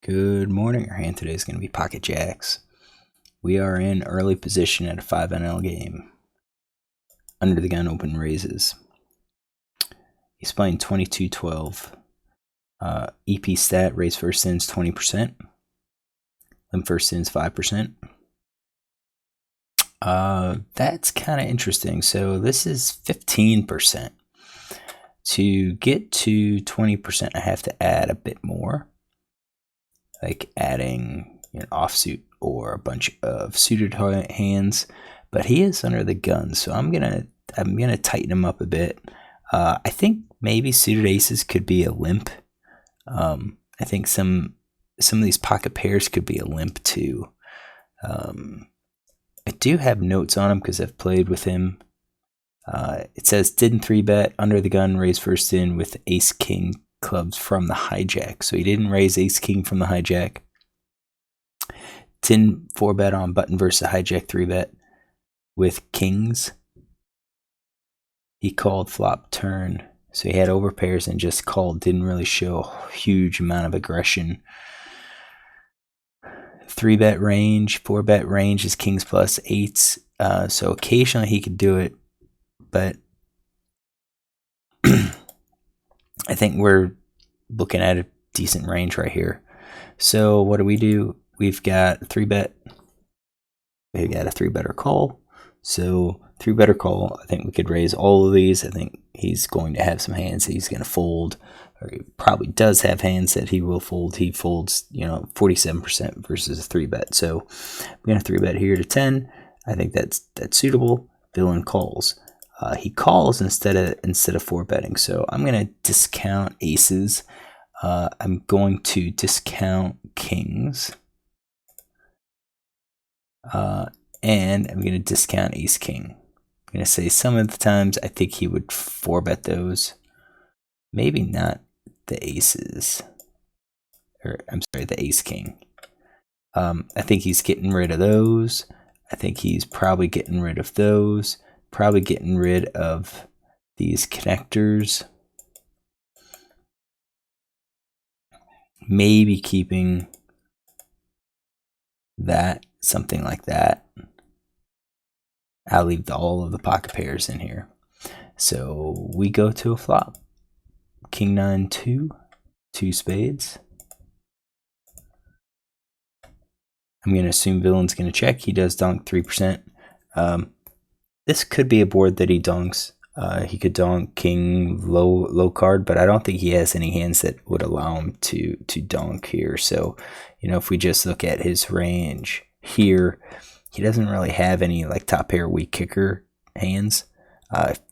Good morning. Our hand today is going to be pocket jacks. We are in early position at a 5NL game. Under the gun open raises. He's playing 22-12. EP stat, raise first ins 20%. Limp first ins 5%. That's kind of interesting. So this is 15%. To get to 20%, I have to add a bit more. Like adding an offsuit or a bunch of suited hands, but he is under the gun, so I'm gonna tighten him up a bit. I think maybe suited aces could be a limp. I think some of these pocket pairs could be a limp too. I do have notes on him because I've played with him. It says didn't 3-bet under the gun, raise first in with ace king clubs from the hijack. So he didn't raise ace king from the hijack. Didn't 4-bet on button versus hijack 3-bet with kings. He called flop turn. So he had overpairs and just called. Didn't really show a huge amount of aggression. 3-bet range, 4-bet range is kings plus eights. So occasionally he could do it, but I think we're looking at a decent range right here. So what do? We've got 3-bet. We've got a 3-better call. So 3-better call. I think we could raise all of these. I think he's going to have some hands that he's going to fold. Or he probably does have hands that he will fold. He folds, 47% versus a 3-bet. So we're going to 3-bet here to 10. I think that's suitable. Villain calls. He calls instead of 4-betting, so I'm going to discount aces. I'm going to discount kings. And I'm going to discount ace-king. I'm going to say some of the times I think he would 4-bet those. Maybe not the aces. The ace-king. I think he's getting rid of those. I think he's probably getting rid of those. Probably getting rid of these connectors. Maybe keeping that, something like that. I'll leave all of the pocket pairs in here. So we go to a flop. King 9-2, 2 spades. I'm going to assume villain's going to check. He does donk 3%. This could be a board that he donks. He could donk king low card, but I don't think he has any hands that would allow him to donk here. So, if we just look at his range here, he doesn't really have any like top pair weak kicker hands.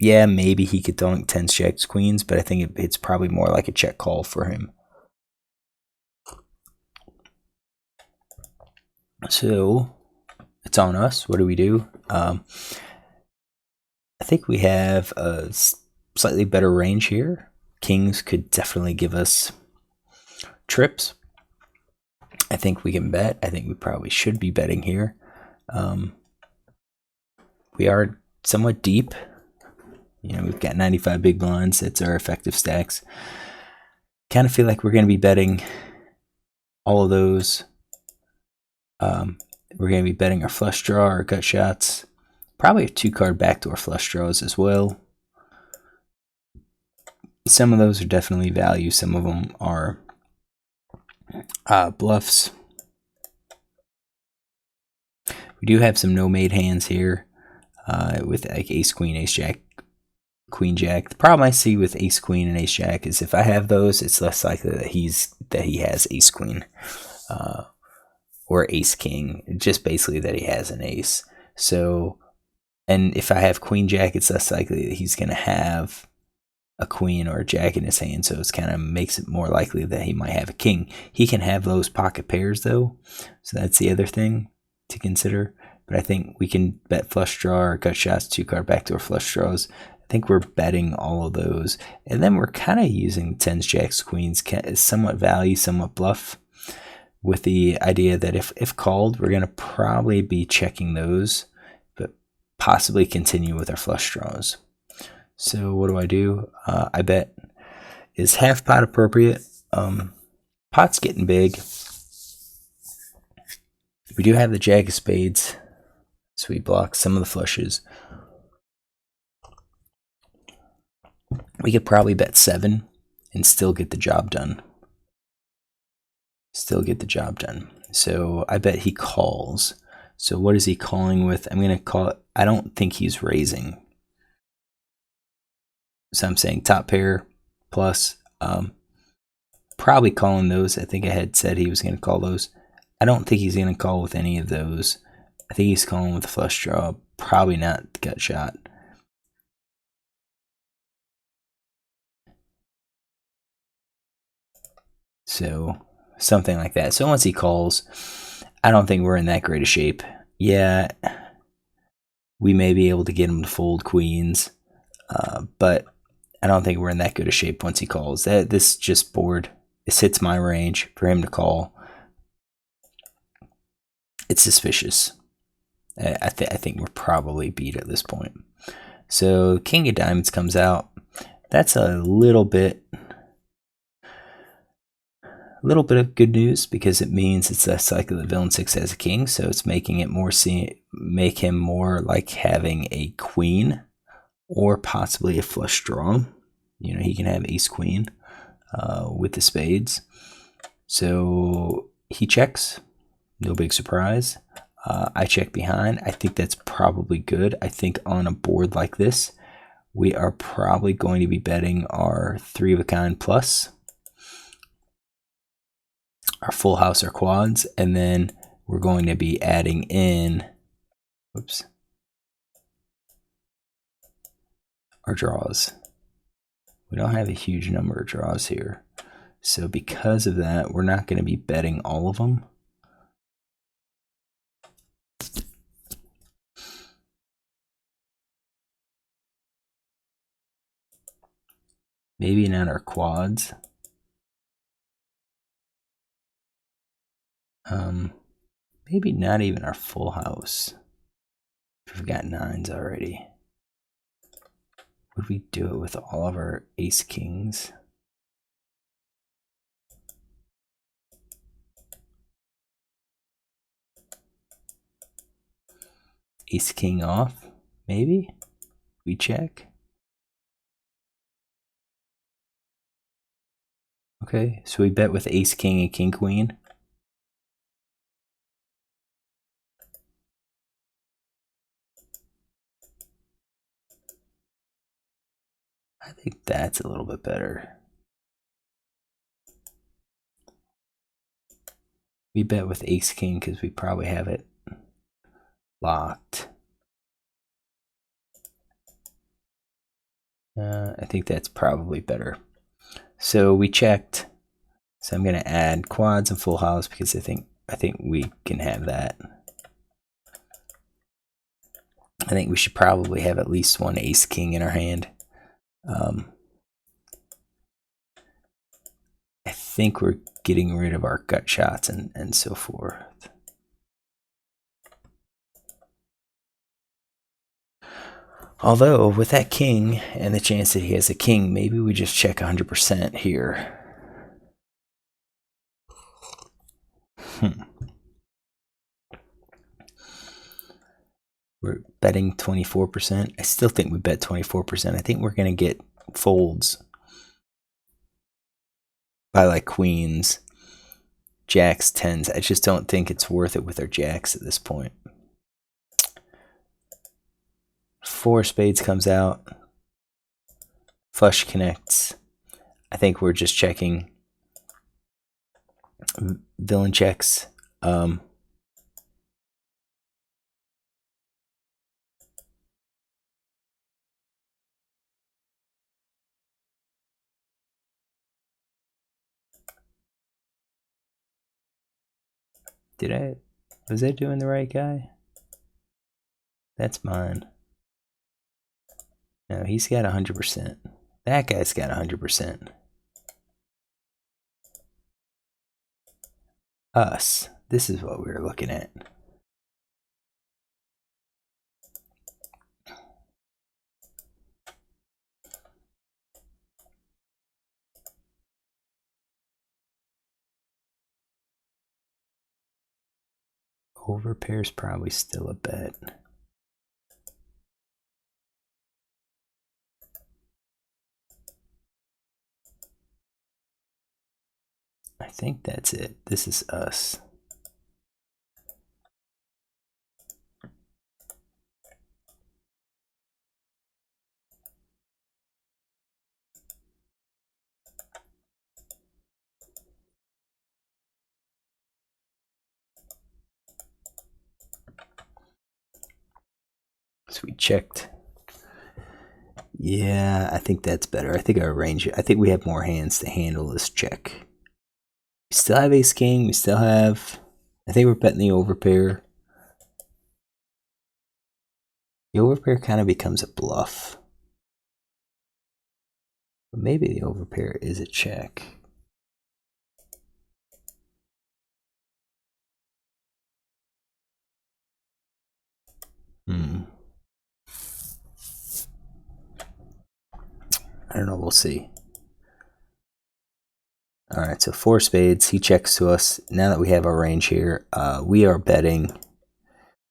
Yeah, maybe he could donk 10s, jacks, queens, but I think it's probably more like a check call for him. So it's on us. What do? I think we have a slightly better range here. Kings could definitely give us trips. I think we can bet. I think we probably should be betting here. We are somewhat deep. We've got 95 big blinds. That's our effective stacks. Kind of feel like we're going to be betting all of those. We're going to be betting our flush draw, our gut shots. Probably a 2-card backdoor flush draws as well. Some of those are definitely value. Some of them are bluffs. We do have some no-made hands here with like ace queen, ace jack, queen jack. The problem I see with ace queen and ace jack is if I have those, it's less likely that he has ace queen or ace king. Just basically that he has an ace. So. And if I have queen jack, it's less likely that he's going to have a queen or a jack in his hand. So it kind of makes it more likely that he might have a king. He can have those pocket pairs though. So that's the other thing to consider. But I think we can bet flush draw or gut shots, 2-card backdoor flush draws. I think we're betting all of those. And then we're kind of using 10s, jacks, queens, somewhat value, somewhat bluff. With the idea that if called, we're going to probably be checking those. Possibly continue with our flush draws. So what do? I bet. Is half pot appropriate? Pot's getting big. We do have the jack of spades, so we block some of the flushes. We could probably bet 7 and still get the job done. So I bet he calls. So what is he calling with? I'm going to call it. I don't think he's raising. So I'm saying top pair plus. Probably calling those. I think I had said he was going to call those. I don't think he's going to call with any of those. I think he's calling with a flush draw. Probably not gut shot. So something like that. So once he calls, I don't think we're in that great a shape. Yeah, we may be able to get him to fold queens, but I don't think we're in that good a shape once he calls. This just board, this hits my range for him to call. It's suspicious. I think we're probably beat at this point. So King of Diamonds comes out. That's a little bit of good news because it means it's less likely the villain 6 has a king, so it's making it make him more like having a queen or possibly a flush draw. You know, he can have ace queen with the spades. So he checks, no big surprise. I check behind. I think that's probably good. I think on a board like this, we are probably going to be betting our 3 of a kind plus, our full house, our quads, and then we're going to be adding in, our draws. We don't have a huge number of draws here. So because of that, we're not going to be betting all of them. Maybe not our quads. Maybe not even our full house. We've got 9s already. Would we do it with all of our ace kings? Ace king off, maybe? We check. Okay, so we bet with ace king and king queen. I think that's a little bit better. We bet with ace king because we probably have it locked. I think that's probably better. So we checked. So I'm going to add quads and full house because I think we can have that. I think we should probably have at least one ace king in our hand. I think we're getting rid of our gut shots and so forth. Although with that king and the chance that he has a king, maybe we just check 100% here. We're betting 24%. I still think we bet 24%. I think we're going to get folds by like queens, jacks, 10s. I just don't think it's worth it with our jacks at this point. 4 spades comes out. Flush connects. I think we're just checking. Villain checks. Was I doing the right guy? That's mine. No, he's got 100%. That guy's got 100%. Us. This is what we were looking at. Overpair is probably still a bet. I think that's it. This is us. So we checked. Yeah, I think that's better. I think our range, I think we have more hands to handle this check. We still have ace king. We still have, I think we're betting the overpair. The overpair kind of becomes a bluff. But maybe the overpair is a check. I don't know, we'll see. Alright, so 4 spades, he checks to us. Now that we have our range here, we are betting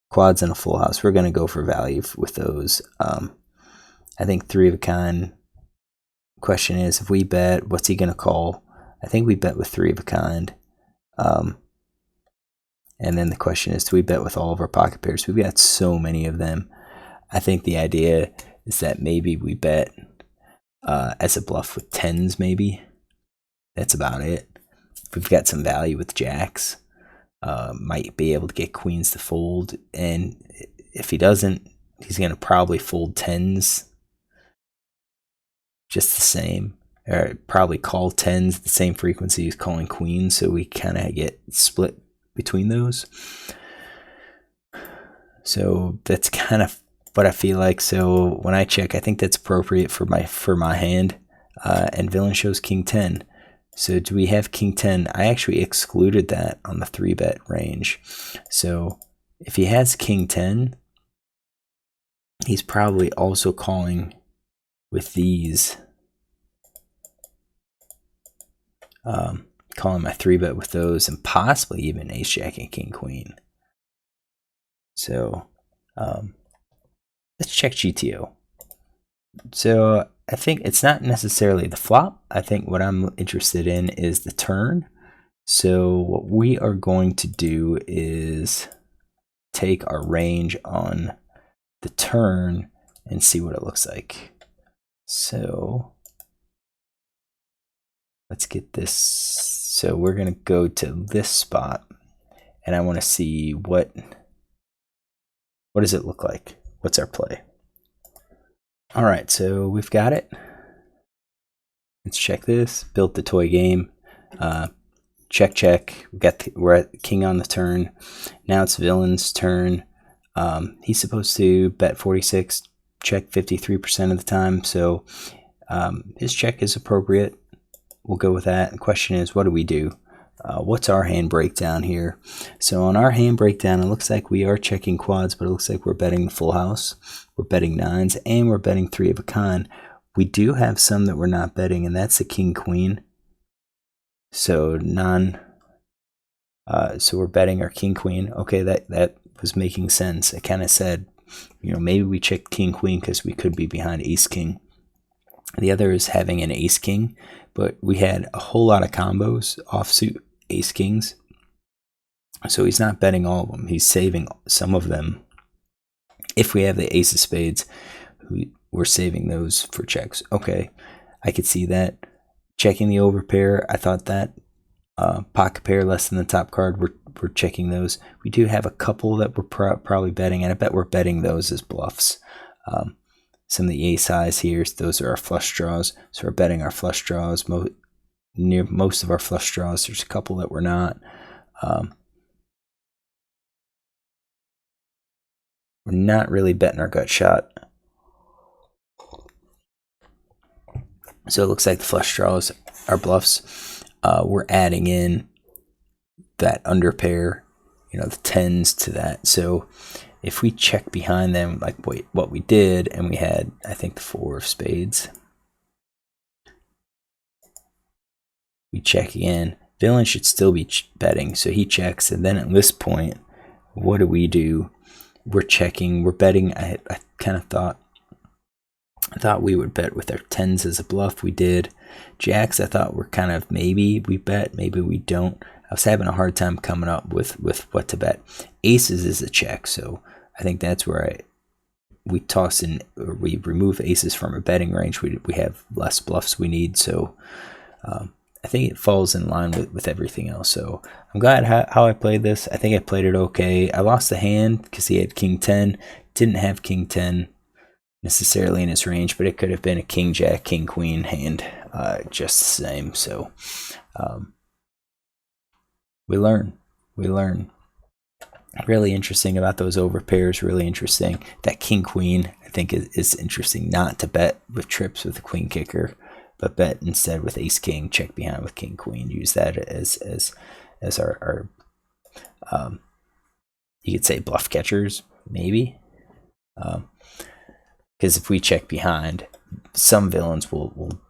quads and a full house. We're going to go for value with those. I think 3 of a kind. Question is, if we bet, what's he going to call? I think we bet with 3 of a kind. And then the question is, do we bet with all of our pocket pairs? We've got so many of them. I think the idea is that maybe we bet as a bluff with 10s, maybe. That's about it. If we've got some value with jacks, might be able to get queens to fold. And if he doesn't, he's going to probably fold 10s just the same. Or probably call 10s the same frequency he's calling queens. So we kind of get split between those. So that's kind of what I feel like. So when I check, I think that's appropriate for my hand. And villain shows king 10. So do we have king 10? I actually excluded that on the 3-bet range. So if he has king 10, he's probably also calling with these. Calling my 3-bet with those, and possibly even ace jack and king queen. So let's check GTO. So I think it's not necessarily the flop. I think what I'm interested in is the turn. So what we are going to do is take our range on the turn and see what it looks like. So let's get this. So we're going to go to this spot, and I want to see what does it look like? What's our play? All right, so we've got it. Let's check this. Built the toy game. Check, check. We're at king on the turn. Now it's villain's turn. He's supposed to bet 46, check 53% of the time. So his check is appropriate. We'll go with that. The question is, what do we do? What's our hand breakdown here? So on our hand breakdown, it looks like we are checking quads, but it looks like we're betting the full house. We're betting 9s, and we're betting 3 of a kind. We do have some that we're not betting, and that's the king queen. So so we're betting our king queen. Okay, that was making sense. I kind of said, maybe we check king queen because we could be behind ace king. The other is having an ace king, but we had a whole lot of combos, offsuit ace kings. So he's not betting all of them. He's saving some of them. If we have the ace of spades, we're saving those for checks. Okay, I could see that. Checking the overpair, I thought that. Pocket pair less than the top card, we're checking those. We do have a couple that we're probably betting, and I bet we're betting those as bluffs. Some of the ace highs here, those are our flush draws. So we're betting our flush draws. Near most of our flush draws, there's a couple that we're not. We're not really betting our gut shot. So it looks like the flush draws are bluffs. We're adding in that under pair, the 10s to that. So if we check behind them, like what we did, and we had, I think, the 4 of spades. We check again. Villain should still be betting, so he checks, and then at this point, what do we do? We're checking, we're betting. I kind of thought we would bet with our tens as a bluff. We did. Jacks, I thought were kind of maybe we bet, maybe we don't. I was having a hard time coming up with what to bet. Aces is a check, so I think that's where we toss in, or we remove aces from our betting range. We have less bluffs we need, so I think it falls in line with everything else. So I'm glad how I played this. I think I played it okay. I lost the hand because he had king 10. Didn't have king 10 necessarily in his range, but it could have been a king jack, king queen hand, just the same. So we learn. Really interesting about those over pairs. Really interesting. That king queen I think is interesting. Not to bet with trips with the queen kicker, but bet instead with ace king, check behind with king queen. Use that as our you could say bluff catchers, maybe. Because if we check behind, some villains will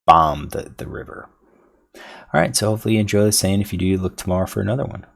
bomb the river. All right, so hopefully you enjoy this, and if you do, look tomorrow for another one.